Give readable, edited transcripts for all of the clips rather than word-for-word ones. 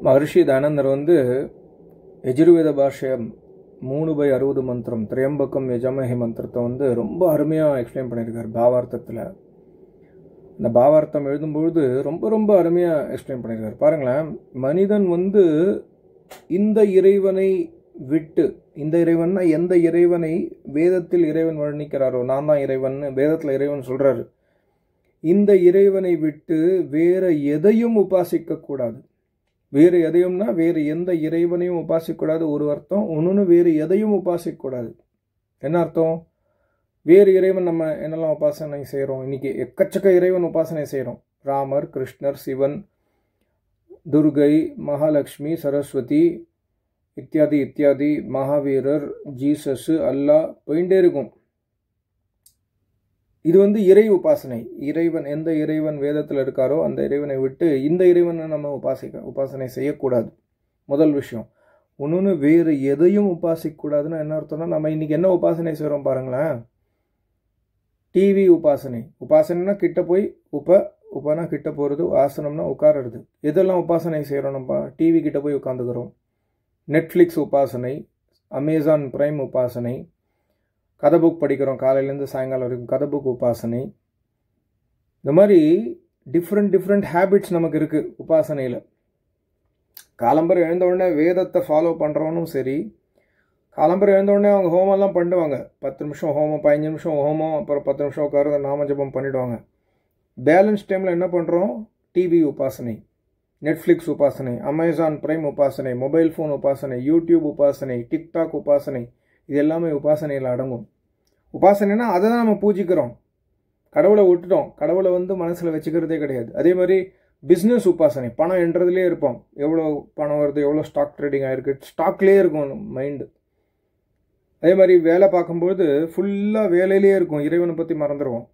மகர்ஷி தயானந்தர் யஜுர்வேத பாஷ்யம் 3/60 மந்திரம் திரையம்பக்கம் யஜமஹி மந்திரத்தை ரொம்ப அருமையாக எக்ஸ்பிளைன் பண்ணியிருக்கார் பாவார்த்தத்தில். அந்த பாவார்த்தம் எழுதும்பொழுது ரொம்ப ரொம்ப அருமையாக எக்ஸ்பிளைன் பண்ணியிருக்கார். பாருங்களேன், மனிதன் இந்த இறைவனை விட்டு, இந்த இறைவன்னா எந்த இறைவனை வேதத்தில் இறைவன் வர்ணிக்கிறாரோ, நான் தான் இறைவன் வேதத்தில் இறைவன் சொல்கிறாரு, இந்த இறைவனை விட்டு வேற எதையும் உபாசிக்க கூடாது. வேறு எதையும்னா வேறு எந்த இறைவனையும் உபாசிக்கூடாது ஒரு அர்த்தம். ஒன்று வேறு எதையும் உபாசிக்கூடாது என்ன அர்த்தம்? வேறு இறைவன் நம்ம என்னெல்லாம் உபாசனை செய்கிறோம்? இன்னைக்கு எக்கச்சக்க இறைவன் உபாசனை செய்கிறோம். ராமர், கிருஷ்ணர், சிவன், துர்கை, மகாலட்சுமி, சரஸ்வதி இத்தியாதி இத்தியாதி, மகாவீரர், ஜீசஸ், அல்லாஹ் போயிட்டே இருக்கும். இது இறை உபாசனை. இறைவன் எந்த இறைவன் வேதத்தில் இருக்காரோ அந்த இறைவனை விட்டு இந்த இறைவனை நம்ம உபாசனை செய்யக்கூடாது. முதல் விஷயம். ஒன்று வேறு எதையும் உபாசிக்கக்கூடாதுன்னு என்ன அர்த்தம்னா, நம்ம இன்னைக்கு என்ன உபாசனை செய்கிறோம் பாருங்களேன். டிவி உபாசனை. உபாசனைனா கிட்ட போய் உபனா கிட்ட போகிறது, ஆசனம்னா உட்காருறது. எதெல்லாம் உபாசனை செய்கிறோம்? நம்ம டிவி கிட்ட போய் உட்காந்துக்கிறோம். நெட்ஃப்ளிக்ஸ் உபாசனை, அமேசான் பிரைம் உபாசனை, கதை புக் படிக்கிறோம் காலையிலேருந்து சாயங்காலம் வரைக்கும், கதை புக் உபாசனை. இந்த மாதிரி டிஃப்ரெண்ட் ஹேபிட்ஸ் நமக்கு இருக்குது உபாசனையில். காலம்பரை எழுந்த உடனே வேதத்தை ஃபாலோ பண்ணுறவனும் சரி, காலம்பரை எழுந்த உடனே அவங்க ஹோமெல்லாம் பண்ணுவாங்க. 10 நிமிஷம் ஹோமம், 15 நிமிஷம் ஹோமம், அப்புறம் 10 நிமிஷம் உட்கார நாமஜபம் பண்ணிவிடுவாங்க. பேலன்ஸ் டைமில் என்ன பண்ணுறோம்? டிவி உபாசனை, நெட்ஃப்ளிக்ஸ் உபாசனை, அமேசான் பிரைம் உபாசனை, மொபைல் ஃபோன் உபாசனை, யூடியூப் உபாசனை, டிக்டாக் உபாசனை, இது எல்லாமே உபாசனையில் அடங்கும். உபாசனைனா அதை தான் நம்ம பூஜிக்கிறோம். கடவுளை விட்டுட்டோம். கடவுளை மனசில் வச்சுக்கிறதே கிடையாது. அதே மாதிரி பிஸ்னஸ் உபாசனை, பணம் என்றதுலேயே இருப்போம். எவ்வளோ பணம் வருது, எவ்வளோ ஸ்டாக் ட்ரேடிங் ஆகிருக்கு, ஸ்டாக்லேயே இருக்கும் மைண்டு. அதே மாதிரி வேலை பார்க்கும்போது ஃபுல்லாக வேலையிலே இருக்கும், இறைவனை பற்றி மறந்துடுவோம்.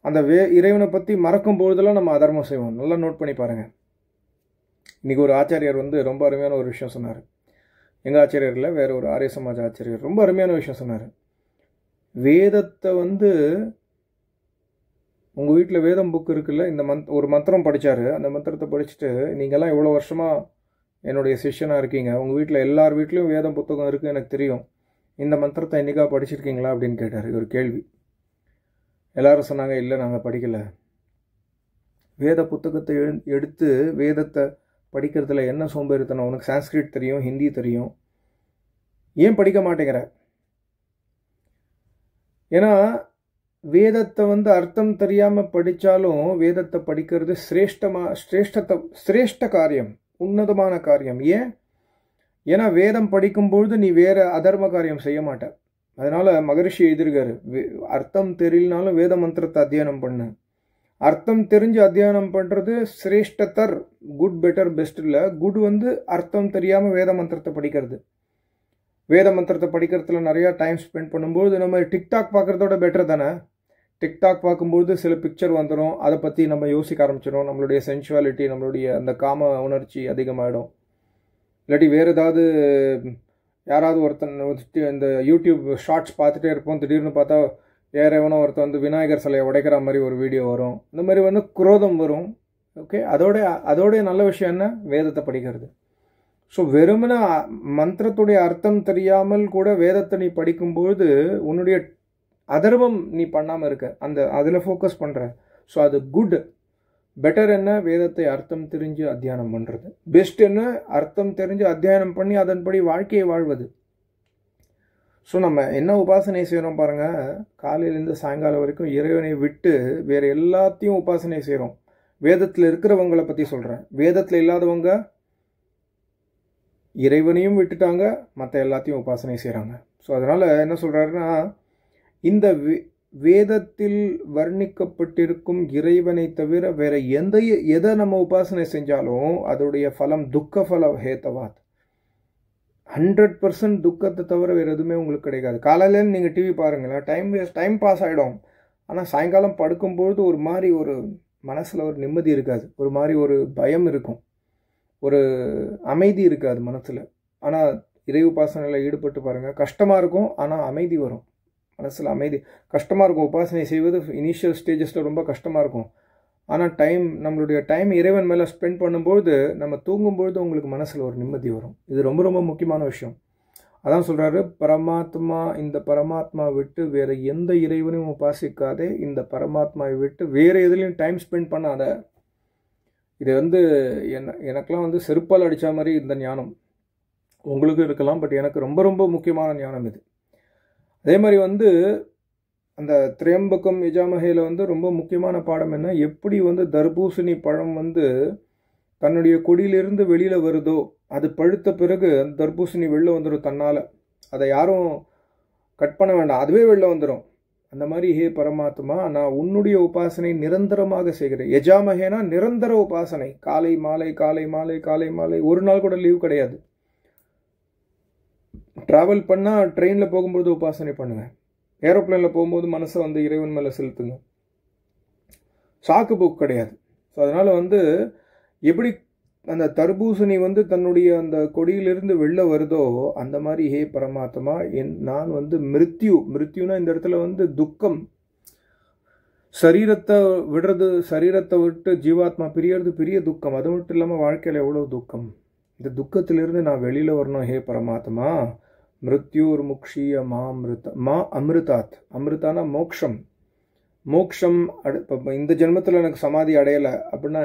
அந்த இறைவனை பற்றி மறக்கும் பொழுதெல்லாம் நம்ம அதர்மம் செய்வோம். நல்லா நோட் பண்ணி பாருங்கள். இன்றைக்கி ஒரு ஆச்சாரியார் ரொம்ப அருமையான ஒரு விஷயம் சொன்னார். எங்கள் ஆச்சாரியரில் வேறு ஒரு ஆரிய சமாஜ ஆச்சாரியர் ரொம்ப அருமையான விஷயம் சொன்னார். வேதத்தை உங்கள் வீட்டில் வேதம் புக் இருக்குல்ல, இந்த ஒரு மந்திரம் படித்தார். அந்த மந்திரத்தை படிச்சுட்டு, நீங்கள்லாம் இவ்வளோ வருஷமாக என்னுடைய சிஷ்யனாக இருக்கீங்க, உங்கள் வீட்டில் எல்லார் வீட்லேயும் வேதம் புத்தகம் இருக்குது எனக்கு தெரியும், இந்த மந்திரத்தை என்றைக்கா படிச்சிருக்கீங்களா அப்படின்னு கேட்டார். ஒரு கேள்வி. எல்லாரும் சொன்னாங்க, இல்லை நாங்கள் படிக்கலை. வேத புத்தகத்தை எடுத்து வேதத்தை படிக்கிறதுல என்ன சோம்பேறித்தனம்? உனக்கு சான்ஸ்கிரிட் தெரியும், ஹிந்தி தெரியும், ஏன் படிக்க மாட்டேங்கிற? ஏன்னா வேதத்தை அர்த்தம் தெரியாமல் படித்தாலும் வேதத்தை படிக்கிறது சிரேஷ்ட காரியம், உன்னதமான காரியம். ஏன்னா வேதம் படிக்கும்பொழுது நீ வேற அதர்ம காரியம் செய்ய மாட்ட. அதனால மகரிஷி எழுதியிருக்காரு, அர்த்தம் தெரியலனாலும் வேத மந்திரத்தை அத்தியானம் பண்ணு. அர்த்தம் தெரிஞ்சு அத்தியானம் பண்ணுறது சிரேஷ்டத்தர். குட், பெட்டர், பெஸ்ட் இல்லை. குட் அர்த்தம் தெரியாமல் வேத மந்திரத்தை படிக்கிறது. வேத மந்திரத்தை படிக்கிறதுல நிறையா டைம் ஸ்பெண்ட் பண்ணும்போது நம்ம டிக்டாக் பார்க்குறதோட பெட்டர் தானே. டிக்டாக் பார்க்கும்போது சில பிக்சர் வந்துடும், அதை பற்றி நம்ம யோசிக்க ஆரம்பிச்சிடும். நம்மளுடைய சென்சுவாலிட்டி, நம்மளுடைய அந்த காம உணர்ச்சி அதிகமாகிடும். இல்லாட்டி வேறு ஏதாவது யாராவது ஒருத்தன் இந்த யூடியூப் ஷார்ட்ஸ் பார்த்துட்டே இருப்போம், திடீர்னு பார்த்தா வேற எவனோ ஒருத்தன் விநாயகர் சிலையை உடைக்கிற மாதிரி ஒரு வீடியோ வரும். இந்த மாதிரி குரோதம் வரும். ஓகே, அதோடைய நல்ல விஷயம் என்ன? வேதத்தை படிக்கிறது. ஸோ வெறுமன மந்திரத்துடைய அர்த்தம் தெரியாமல் கூட வேதத்தை நீ படிக்கும்போது உன்னுடைய அதர்மம் நீ பண்ணாமல் இருக்க, அதில் ஃபோக்கஸ் பண்ணுற. ஸோ அது குட். பெட்டர் என்ன? வேதத்தை அர்த்தம் தெரிஞ்சு அத்தியானம் பண்ணுறது. பெஸ்ட் என்ன? அர்த்தம் தெரிஞ்சு அத்தியானம் பண்ணி அதன்படி வாழ்க்கையை வாழ்வது. ஸோ நம்ம என்ன உபாசனை செய்கிறோம் பாருங்கள். காலையிலேருந்து சாயங்காலம் வரைக்கும் இறைவனை விட்டு வேறு எல்லாத்தையும் உபாசனை செய்கிறோம். வேதத்தில் இருக்கிறவங்களை பற்றி சொல்கிறேன். வேதத்தில் இல்லாதவங்க இறைவனையும் விட்டுட்டாங்க, மற்ற எல்லாத்தையும் உபாசனை செய்கிறாங்க. ஸோ அதனால் என்ன சொல்கிறாருன்னா, இந்த வேதத்தில் வர்ணிக்கப்பட்டிருக்கும் இறைவனை தவிர வேற எதை நம்ம உபாசனை செஞ்சாலும் அதோடைய ஃபலம் துக்க ஃபல ஹேத்தவாத். 100% துக்கத்தை தவிர வேறு எதுவுமே உங்களுக்கு கிடைக்காது. காலையிலேருந்து நீங்கள் டிவி பாருங்களேன், டைம் பாஸ் ஆகிடும். ஆனால் சாயங்காலம் படுக்கும்பொழுது ஒரு மாதிரி ஒரு மனசில் ஒரு நிம்மதி இருக்காது, ஒரு மாதிரி ஒரு பயம் இருக்கும், ஒரு அமைதி இருக்காது மனசில். ஆனால் இறை உபாசனையில் ஈடுபட்டு பாருங்கள், கஷ்டமாக இருக்கும் ஆனால் அமைதி வரும் மனசில். அமைதி கஷ்டமாக இருக்கும். உபாசனை செய்வது இனிஷியல் ஸ்டேஜஸில் ரொம்ப கஷ்டமாக இருக்கும். ஆனால் நம்மளுடைய டைம் இறைவன் மேலே ஸ்பெண்ட் பண்ணும்போது நம்ம தூங்கும்பொழுது உங்களுக்கு மனசில் ஒரு நிம்மதி வரும். இது ரொம்ப ரொம்ப முக்கியமான விஷயம். அதான் சொல்கிறாரு, இந்த பரமாத்மா விட்டு வேறு எந்த இறைவனையும் உபாசிக்காதே, இந்த பரமாத்மாவை விட்டு வேறு எதுலையும் டைம் ஸ்பெண்ட் பண்ணாத. இது எனக்கெல்லாம் செருப்பால் அடித்த மாதிரி இந்த ஞானம் உங்களுக்கு இருக்கலாம், பட் எனக்கு ரொம்ப ரொம்ப முக்கியமான ஞானம் இது. அதே மாதிரி அந்த திரையம்பக்கம் யஜாமஹேல ரொம்ப முக்கியமான பாடம் என்ன, எப்படி தர்பூசணி பழம் தன்னுடைய கொடியிலிருந்து வெளியில் வருதோ, அது பழுத்த பிறகு அந்த தர்பூசணி வெளில வந்துடும் தன்னால். அதை யாரும் கட் பண்ண வேண்டாம், அதுவே வெளில வந்துடும். அந்த மாதிரி ஹே பரமாத்மா, நான் உன்னுடைய உபாசனை நிரந்தரமாக செய்கிறேன். யஜாமஹேனா நிரந்தர உபாசனை, காலை மாலை காலை மாலை காலை மாலை, ஒரு நாள் கூட லீவ் கிடையாது. ட்ராவல் பண்ணால் ட்ரெயினில் போகும்போது உபாசனை பண்ணுங்கள், ஏரோப்ளேனில் போகும்போது மனசை இறைவன் மேலே செலுத்துங்க. சாக்கு போக்கு கிடையாது. ஸோ அதனால் எப்படி அந்த தர்பூசணி தன்னுடைய அந்த கொடியிலிருந்து வெளில வருதோ, அந்த மாதிரி ஹே பரமாத்மா, நான் மிருத்யுனா இந்த இடத்துல துக்கம், சரீரத்தை விட்டு ஜீவாத்மா பிரியறது பெரிய துக்கம். அது மட்டும் இல்லாமல் வாழ்க்கையில் எவ்வளோ துக்கம், இந்த துக்கத்திலிருந்து நான் வெளியில் வரணும். ஹே பரமாத்மா, மிருத்யூர் முக்ஷிய மா அமிர்தாத். அமிர்தானா மோக்ஷம். இந்த ஜென்மத்தில் எனக்கு சமாதி அடையலை அப்படின்னா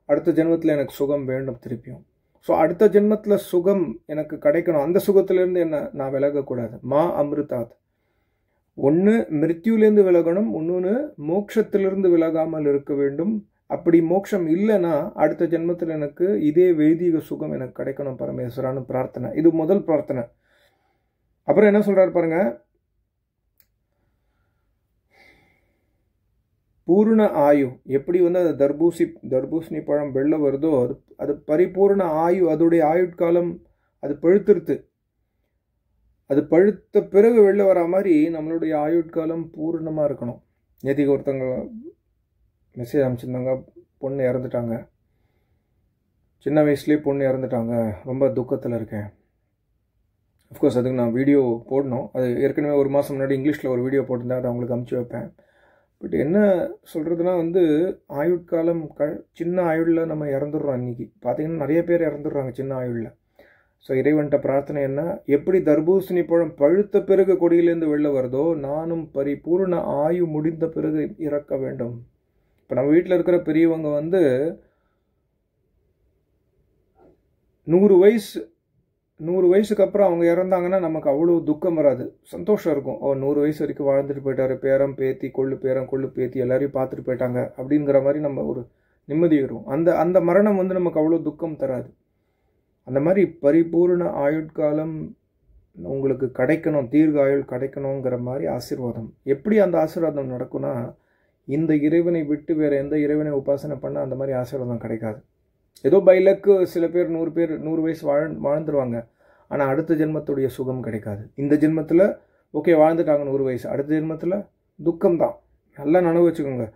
அடுத்த ஜென்மத்தில் எனக்கு சுகம் வேண்டும் திருப்பியும். ஸோ அடுத்த ஜென்மத்தில் சுகம் எனக்கு கிடைக்கணும், அந்த சுகத்திலேருந்து நான் விலகக்கூடாது. மா அமிர்தாத். ஒன்று மிருத்யூலேருந்து விலகணும், இன்னொன்று மோட்சத்திலிருந்து விலகாமல் இருக்க வேண்டும். அப்படி மோட்சம் இல்லைன்னா அடுத்த ஜென்மத்தில் எனக்கு இதே வைதிக சுகம் எனக்கு கிடைக்கணும் பரமேஸ்வரான்னு பிரார்த்தனை. இது முதல் பிரார்த்தனை. அப்புறம் என்ன சொல்றாரு பாருங்க, பூர்ண ஆயு. எப்படி அந்த தர்பூசணி பழம் வெள்ள வருதோ, அது பரிபூர்ண ஆயு, அதோடைய ஆயுட்காலம் அது பழுத்திருத்து. அது பழுத்த பிறகு வெளில வர மாதிரி நம்மளுடைய ஆயுட்காலம் பூர்ணமாக இருக்கணும். நேற்றுக்கு ஒருத்தவங்க மெசேஜ் அனுப்பிச்சிருந்தாங்க, பொண்ணு இறந்துட்டாங்க, சின்ன வயசுலேயே பொண்ணு இறந்துட்டாங்க, ரொம்ப துக்கத்தில் இருக்கேன். அஃப்கோர்ஸ் அதுக்கு நான் வீடியோ போடணும். அது ஏற்கனவே ஒரு மாதம் முன்னாடி இங்கிலீஷில் ஒரு வீடியோ போட்டிருந்தேன், அதை அவங்களுக்கு அனுப்பிச்சி வைப்பேன். பட் என்ன சொல்கிறதுனா ஆயுட்காலம் சின்ன ஆயுளில் நம்ம இறந்துடுறோம். இன்றைக்கி பார்த்திங்கன்னா நிறைய பேர் இறந்துடுறாங்க சின்ன ஆயுளில். ஸோ இறைவன்கிட்ட பிரார்த்தனை என்ன, எப்படி தர்பூசணி பழம் பழுத்த பிறகு கொடியிலேருந்து வெளில வருதோ, நானும் பரிபூர்ண ஆயு முடிந்த பிறகு இறக்க வேண்டும். இப்போ நம்ம வீட்டில் இருக்கிற பெரியவங்க 100 வயசுக்கு அப்புறம் அவங்க இறந்தாங்கன்னா நமக்கு அவ்வளோ துக்கம் வராது, சந்தோஷம் இருக்கும். 100 வயசு வரைக்கும் வாழ்ந்துட்டு போயிட்டாரு, பேரம் பேத்தி கொள்ளு பேத்தி எல்லாரையும் பார்த்துட்டு போயிட்டாங்க அப்படிங்கிற மாதிரி நம்ம ஒரு நிம்மதி வரும். அந்த மரணம் நமக்கு அவ்வளோ துக்கம் தராது. அந்த மாதிரி பரிபூர்ண ஆயுட்காலம் உங்களுக்கு கிடைக்கணும், தீர்க்க ஆயுள் கிடைக்கணுங்கிற மாதிரி ஆசீர்வாதம். எப்படி அந்த ஆசீர்வாதம் நடக்கும்னா, இந்த இறைவனை விட்டு வேறு எந்த இறைவனை உபாசனை பண்ணால் அந்த மாதிரி ஆசீர்வாதம் கிடைக்காது. ஏதோ பைலக்கு சில பேர் 100 வயசு வாழ்ந்துருவாங்க, ஆனால் அடுத்த ஜென்மத்துடைய சுகம் கிடைக்காது. இந்த ஜென்மத்தில் ஓகே வாழ்ந்துட்டாங்க 100 வயசு, அடுத்த ஜென்மத்தில் துக்கம்தான். நல்லா நினைவு வச்சுக்கோங்க.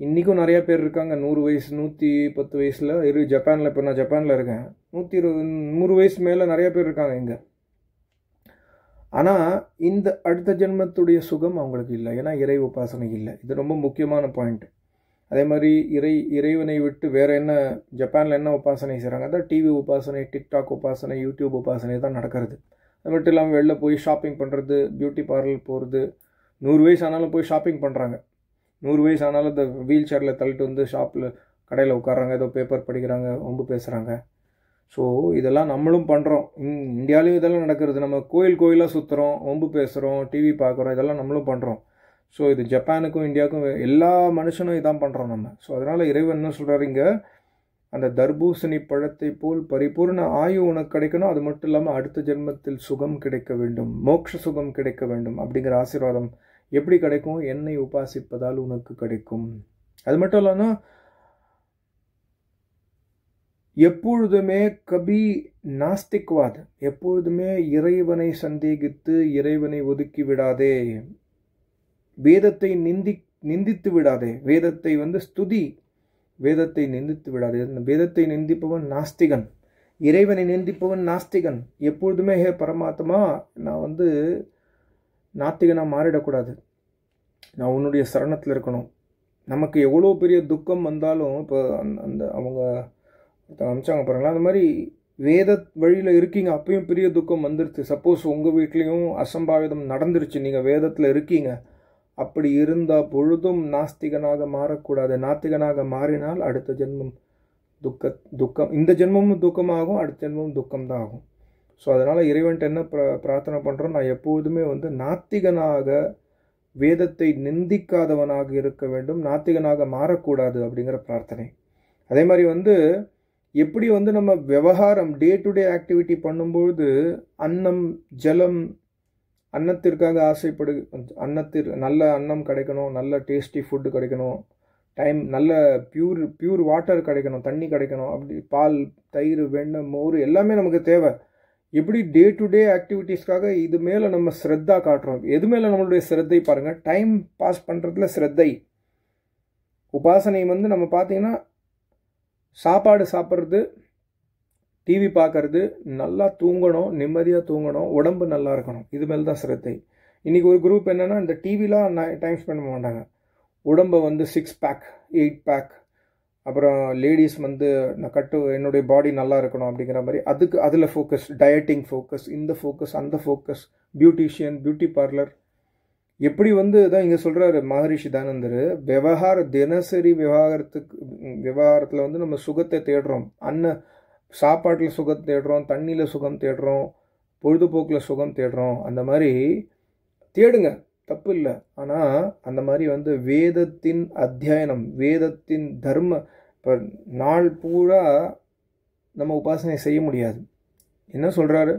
இன்றைக்கும் நிறையா பேர் இருக்காங்க 100 வயசு 110 வயசில் ஜப்பானில். இப்போ நான் ஜப்பானில் இருக்கேன், 100 வயசு மேலே நிறைய பேர் இருக்காங்க இங்கே. ஆனால் இந்த அடுத்த ஜென்மத்துடைய சுகம் அவங்களுக்கு இல்லை, ஏன்னா இறை உபாசனை இல்லை. இது ரொம்ப முக்கியமான பாயிண்ட். அதே மாதிரி இறைவனை விட்டு வேறு என்ன ஜப்பானில் என்ன உபாசனை செய்கிறாங்க, அதான் டிவி உபாசனை, டிக்டாக் உபாசனை, யூடியூப் உபாசனை தான் நடக்கிறது. அது மட்டும் இல்லாமல் வெளில போய் ஷாப்பிங் பண்ணுறது, பியூட்டி பார்லர் போகிறது. 100 வயசு ஆனாலும் போய் ஷாப்பிங் பண்ணுறாங்க. 100 வயசு ஆனாலும் இந்த வீல் சேரில் தள்ளிட்டு ஷாப்பில் கடையில் உட்காராங்க, ஏதோ பேப்பர் படிக்கிறாங்க, ஒம்பு பேசுகிறாங்க. ஸோ இதெல்லாம் நம்மளும் பண்ணுறோம். இந்தியாவிலையும் இதெல்லாம் நடக்கிறது. நம்ம கோயிலாக சுற்றுறோம், ஒம்பு பேசுகிறோம், டிவி பார்க்குறோம், இதெல்லாம் நம்மளும் பண்ணுறோம். ஸோ இது ஜப்பானுக்கும் இந்தியாவுக்கும் எல்லா மனுஷனும் இதான் பண்ணுறோம் நம்ம. ஸோ அதனால் இறைவன் என்ன சொல்கிறாரு இங்கே, அந்த தர்பூசணி பழத்தை போல் பரிபூர்ண ஆயு உனக்கு கிடைக்கணும், அது மட்டும் இல்லாமல் அடுத்த ஜென்மத்தில் சுகம் கிடைக்க வேண்டும், மோட்ச சுகம் கிடைக்க வேண்டும் அப்படிங்கிற ஆசீர்வாதம் எப்படி கிடைக்கும், என்னை உபாசிப்பதால் உனக்கு கிடைக்கும். அது மட்டும் இல்லாமல் எப்பொழுதுமே கபி நாஸ்திக்வாத், எப்பொழுதுமே இறைவனை சந்தேகித்து இறைவனை ஒதுக்கி விடாதே, வேதத்தை நிந்தித்து விடாதே, வேதத்தை ஸ்துதி, வேதத்தை நிந்தித்து விடாதே. வேதத்தை நிந்திப்பவன் நாஸ்திகன், இறைவனை நிந்திப்பவன் நாஸ்திகன். எப்பொழுதுமே ஹே பரமாத்மா, நான் நாத்திகனாக மாறிடக்கூடாது, நான் உன்னுடைய சரணத்தில் இருக்கணும், நமக்கு எவ்வளோ பெரிய துக்கம் வந்தாலும் இப்போ அந்த அவங்க அமிச்சாங்க பாருங்களா, அந்த மாதிரி வேத வழியில் இருக்கீங்க, அப்பயும் பெரிய துக்கம் வந்துருச்சு. சப்போஸ் உங்கள் வீட்லேயும் அசம்பாவிதம் நடந்துருச்சு, நீங்கள் வேதத்தில் இருக்கீங்க, அப்படி இருந்தால் பொழுதும் நாஸ்திகனாக மாறக்கூடாது. நாஸ்திகனாக மாறினால் அடுத்த ஜென்மம் துக்கம், இந்த ஜென்மமும் துக்கமாகும், அடுத்த ஜென்மமும் துக்கம்தான் ஆகும். ஸோ அதனால் இறைவன்ட்டு என்ன பிரார்த்தனை பண்ணுறோம், நான் எப்பொழுதுமே நாத்திகனாக வேதத்தை நிந்திக்காதவனாக இருக்க வேண்டும், நாத்திகனாக மாறக்கூடாது அப்படிங்கிற பிரார்த்தனை. அதே மாதிரி எப்படி நம்ம விவகாரம் டே டு டே ஆக்டிவிட்டி பண்ணும்பொழுது அன்னம் ஜலம், அன்னத்திற்காக நல்ல அன்னம் கிடைக்கணும், நல்ல டேஸ்டி ஃபுட்டு கிடைக்கணும், நல்ல பியூர் வாட்டர் கிடைக்கணும், தண்ணி கிடைக்கணும், அப்படி பால் தயிர் வெண்ணெய் மோர் எல்லாமே நமக்கு தேவை. எப்படி டே டு டே ஆக்டிவிட்டீஸ்க்காக இது மேலே நம்ம ஸ்ரத்தா காட்டுறோம். எது மேலே நம்மளுடைய ஸ்ரத்தை பாருங்கள், டைம் பாஸ் பண்ணுறதுல ஸ்ரத்தை. உபாசனை நம்ம பார்த்தீங்கன்னா சாப்பாடு சாப்பிட்றது, டிவி பார்க்கறது, நல்லா தூங்கணும், நிம்மதியாக தூங்கணும், உடம்பு நல்லா இருக்கணும், இது மேலே தான் ஸ்ரத்தை. இன்றைக்கி ஒரு குரூப் என்னென்னா இந்த டிவிலாம் டைம் ஸ்பெண்ட் பண்ண மாட்டாங்க, உடம்பை 6 பேக் 8 பேக், அப்புறம் லேடிஸ் என்னுடைய பாடி நல்லா இருக்கணும் அப்படிங்கிற மாதிரி அதில் ஃபோக்கஸ், டயட்டிங் ஃபோக்கஸ், இந்த ஃபோக்கஸ் அந்த ஃபோக்கஸ், பியூட்டிஷியன், பியூட்டி பார்லர். எப்படி தான் இங்கே சொல்கிறாரு மகரிஷி தயானந்தர், தினசரி விவகாரத்தில் நம்ம சுகத்தை தேடுறோம், சாப்பாட்டில் சுகம் தேடுறோம், தண்ணியில் சுகம் தேடுறோம், பொழுதுபோக்கில் சுகம் தேடுறோம். அந்த மாதிரி தேடுங்க, தப்பு இல்லை. ஆனால் அந்த மாதிரி வேதத்தின் அத்தியாயனம், வேதத்தின் தர்ம, இப்போ நாள் பூரா நம்ம உபாசனை செய்ய முடியாது. என்ன சொல்கிறாரு,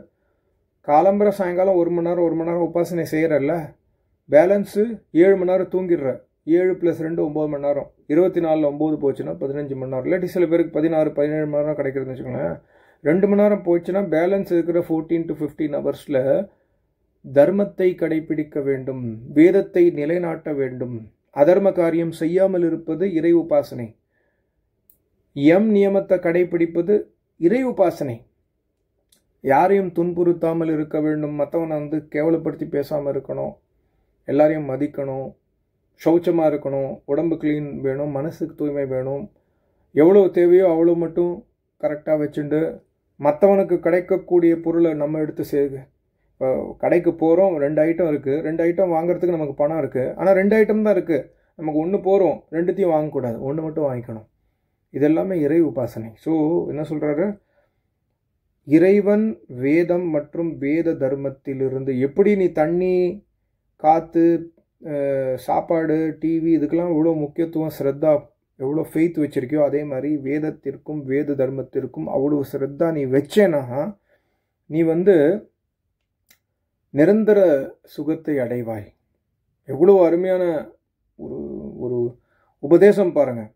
காலம்பர சாயங்காலம் 1 மணி நேரம் உபாசனை செய்கிறல்ல, பேலன்ஸு 7 மணி நேரம் தூங்கிடுற, 7 + 2 9 மணி நேரம், 24 9 போச்சுன்னா 15 மணி நேரம், இல்லாட்டி சில பேருக்கு 16 17 மணி நேரம் கிடைக்கிறதுன்னு வச்சுக்கோங்களேன். 2 மணி நேரம் போச்சுன்னா பேலன்ஸ் இருக்கிற 14 to 15 ஹவர்ஸில் தர்மத்தை கடைபிடிக்க வேண்டும், வேதத்தை நிலைநாட்ட வேண்டும். அதர்ம காரியம் செய்யாமல் இருப்பது இறை உபாசனை, நியமத்தை கடைபிடிப்பது இறை உபாசனை. யாரையும் துன்புறுத்தாமல் இருக்க வேண்டும், மற்றவனை கேவலப்படுத்தி பேசாமல் இருக்கணும், எல்லாரையும் மதிக்கணும், சௌச்சமாக இருக்கணும், உடம்பு க்ளீன் வேணும், மனசுக்கு தூய்மை வேணும், எவ்வளோ தேவையோ அவ்வளோ மட்டும் கரெக்டாக வச்சுண்டு மற்றவனுக்கு கிடைக்கக்கூடிய பொருளை நம்ம எடுத்து சேருங்க. இப்போ கடைக்கு போகிறோம், 2 ஐட்டம் இருக்குது, 2 ஐட்டம் வாங்குறதுக்கு நமக்கு பணம் இருக்குது, ஆனால் 2 ஐட்டம் தான் இருக்குது, நமக்கு 1 போகிறோம், 2த்தையும் வாங்கக்கூடாது, 1 மட்டும் வாங்கிக்கணும். இதெல்லாமே இறை உபாசனை. ஸோ என்ன சொல்கிறாரு, இறைவன் வேதம் மற்றும் வேத தர்மத்திலிருந்து எப்படி நீ தண்ணி, காற்று, சாப்பாடு, டிவி இதுக்கெல்லாம் எவ்வளோ முக்கியத்துவம், ஸ்ரத்தா, எவ்வளோ ஃபெய்த் வச்சுருக்கியோ, அதே மாதிரி வேதத்திற்கும் வேத தர்மத்திற்கும் அவ்வளோ ஸ்ரத்தா நீ வச்சேன்னா நீ நிரந்தர சுகத்தை அடைவாய். எவ்வளோ அருமையான ஒரு உபதேசம் பாருங்கள்.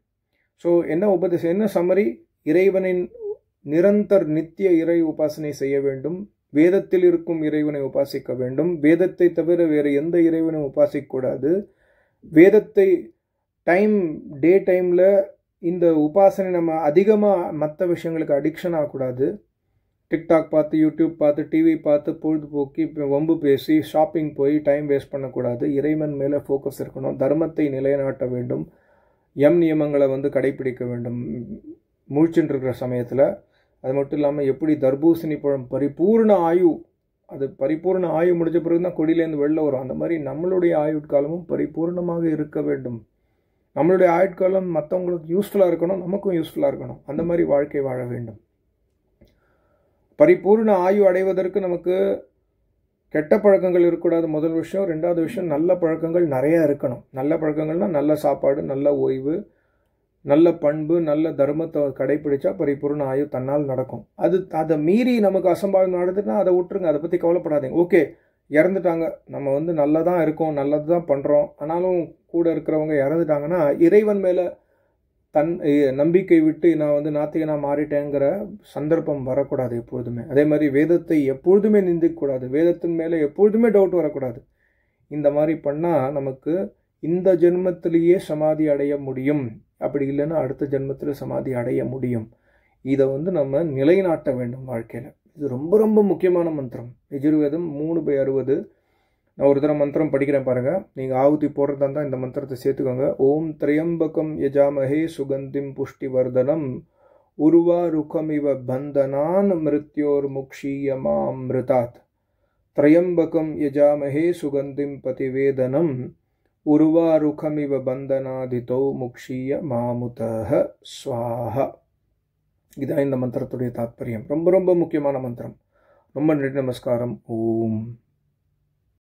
ஸோ என்ன உபதேசம், என்ன சம்மரி, இறைவனின் நித்திய இறை உபாசனை செய்ய வேண்டும், வேதத்தில் இருக்கும் இறைவனை உபாசிக்க வேண்டும், வேதத்தை தவிர வேறு எந்த இறைவனை உபாசிக்கக்கூடாது, வேதத்தை டே டைமில் இந்த உபாசனை நம்ம அதிகமாக மற்ற விஷயங்களுக்கு அடிக்ஷன் ஆகக்கூடாது. டிக்டாக் பார்த்து, யூடியூப் பார்த்து, டிவி பார்த்து பொழுதுபோக்கி வம்பு பேசி ஷாப்பிங் போய் டைம் வேஸ்ட் பண்ணக்கூடாது. இறைவன் மேலே ஃபோக்கஸ் இருக்கணும், தர்மத்தை நிலைநாட்ட வேண்டும், நியமங்களை கடைபிடிக்க வேண்டும் முழிச்சுட்டு இருக்கிற சமயத்தில். அது மட்டும் இல்லாமல் எப்படி தர்பூசணி பழம் பரிபூர்ண ஆயு, அது பரிபூர்ண ஆயு முடிஞ்ச பிறகு தான் கொடியிலேருந்து வெளில வரும், அந்த மாதிரி நம்மளுடைய ஆயுட்காலமும் பரிபூர்ணமாக இருக்க வேண்டும். நம்மளுடைய ஆயுட்காலம் மற்றவங்களுக்கு யூஸ்ஃபுல்லாக இருக்கணும், நமக்கும் யூஸ்ஃபுல்லாக இருக்கணும், அந்த மாதிரி வாழ்க்கை வாழ வேண்டும். பரிபூர்ண ஆயு அடைவதற்கு நமக்கு கெட்ட பழக்கங்கள் இருக்கக்கூடாது, முதல் விஷயம். 2வது விஷயம், நல்ல பழக்கங்கள் நிறையா இருக்கணும். நல்ல பழக்கங்கள்னால் நல்ல சாப்பாடு, நல்ல ஓய்வு, நல்ல பண்பு, நல்ல தர்மத்தை கடைப்பிடிச்சா பரிபூர்ண ஆயு தன்னால் நடக்கும். அதை மீறி நமக்கு அசம்பாவிதம் நடந்துட்டுனா அதை விட்டுருங்க, அதை பற்றி கவலைப்படாதீங்க. ஓகே, இறந்துட்டாங்க, நம்ம நல்லதான் இருக்கோம், நல்லது தான் பண்ணுறோம், ஆனாலும் கூட இருக்கிறவங்க இறந்துட்டாங்கன்னா இறைவன் மேலே நம்பிக்கை விட்டு நான் நாத்திகனாக மாறிட்டேங்கிற சந்தர்ப்பம் வரக்கூடாது எப்பொழுதுமே. அதே மாதிரி வேதத்தை எப்பொழுதுமே நிந்திக்கக்கூடாது, வேதத்தின் மேலே எப்பொழுதுமே டவுட் வரக்கூடாது. இந்த மாதிரி பண்ணால் நமக்கு இந்த ஜென்மத்திலேயே சமாதி அடைய முடியும், அப்படி இல்லைன்னா அடுத்த ஜென்மத்தில் சமாதி அடைய முடியும். இதை நம்ம நிலைநாட்ட வேண்டும் வாழ்க்கையில். இது ரொம்ப ரொம்ப முக்கியமான மந்திரம். யஜுர்வேதம் 3/60 நான் ஒரு தடவை மந்திரம் படிக்கிறேன் பாருங்கள். நீங்கள் ஆகுதி போடுறதா இருந்தால் இந்த மந்திரத்தை சேர்த்துக்கோங்க. ஓம் திரையம்பகம் யஜாமஹே சுகந்திம் புஷ்டி வர்தனம் உருவாருகமிவ பந்தனான் மிருத்யோர் முக்ஷீயமாமிருதாத். திரையம்பகம் யஜாமஹே சுகந்திம் பதிவேதனம் உருவாருகமிவ பந்தனாதிதோ முக்ஷீய மாமுதஹ ஸ்வாஹா. இதுதான் இந்த மந்திரத்துடைய தாத்பரியம். ரொம்ப ரொம்ப முக்கியமான மந்திரம். ரொம்ப நன்றி. நமஸ்காரம். ஓம்.